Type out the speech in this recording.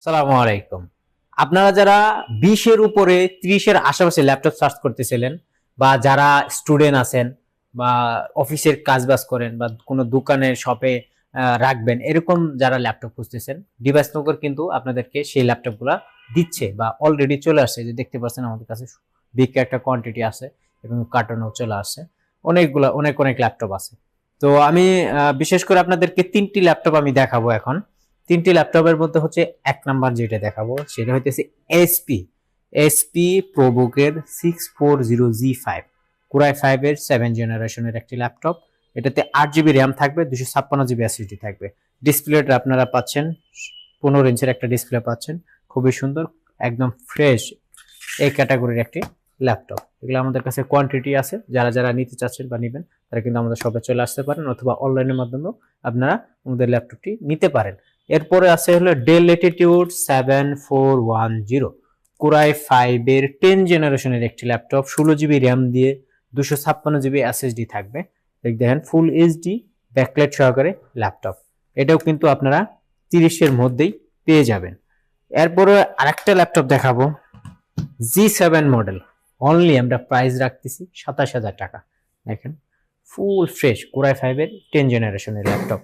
সালামু আলাইকুম। আপনারা যারা 20-এর উপরে 30-এর আশেপাশে ল্যাপটপ সার্চ করতেছিলেন বা যারা স্টুডেন্ট আছেন বা অফিসের কাজবাজ করেন বা কোনো দোকানের শপে রাখবেন, এরকম যারা ল্যাপটপ খুঁজতেছেন, ডিভাইস নগর কিন্তু আপনাদেরকে সেই ল্যাপটপগুলা দিচ্ছে বা অলরেডি চলে আসছে। যে দেখতে পাচ্ছেন আমাদের কাছে বিগ একটা কোয়ান্টিটি আছে এবং কার্টনও চলে আসছে। অনেক ল্যাপটপ আছে। তো আমি বিশেষ করে আপনাদেরকে 3টি ল্যাপটপ আমি দেখাবো এখন। 3টি ল্যাপটপের মধ্যে হচ্ছে 1 নাম্বার যেটা দেখাবো সেটা হইতেছে এসপি প্রোবুকের 640G5 কোরাই 5 এর 7 জেনারেশনের একটি ল্যাপটপ। এটাতে 8 জিবি র্যাম থাকবে, 256 জিবি এসএসডি থাকবে। ডিসপ্লেটা আপনারা পাচ্ছেন 15 ইঞ্চের একটা ডিসপ্লে পাচ্ছেন, খুবই সুন্দর, একদম ফ্রেশ এই ক্যাটাগরির একটি ল্যাপটপ। এগুলো আমাদের কাছে কোয়ান্টিটি আছে, যারা যারা নিতে চাচ্ছেন বা নেবেন তারা কিন্তু আমাদের শপে চলে আসতে পারেন অথবা অনলাইনের মাধ্যমেও আপনারা আমাদের ল্যাপটপটি নিতে পারেন। এরপরে আছে হলো ডেল ল্যাটিটিউড 7410 কোরাই 5 এর 10 জেনারেশনের একটি ল্যাপটপ, 16 জিবি র্যাম দিয়ে 256 জিবি এসএসডি থাকবে। দেখেন ফুল এইচডি ব্যাকলাইট সহকারে ল্যাপটপ। এটাও কিন্তু আপনারা 30-এর মধ্যেই পেয়ে যাবেন। এরপরে আরেকটা ল্যাপটপ দেখাবো, G7 মডেল। অনলি আমরা প্রাইস রাখতেছি 27,000 টাকা। দেখেন ফুল ফ্রেশ কোরাই 5 এর 10 জেনারেশনের ল্যাপটপ।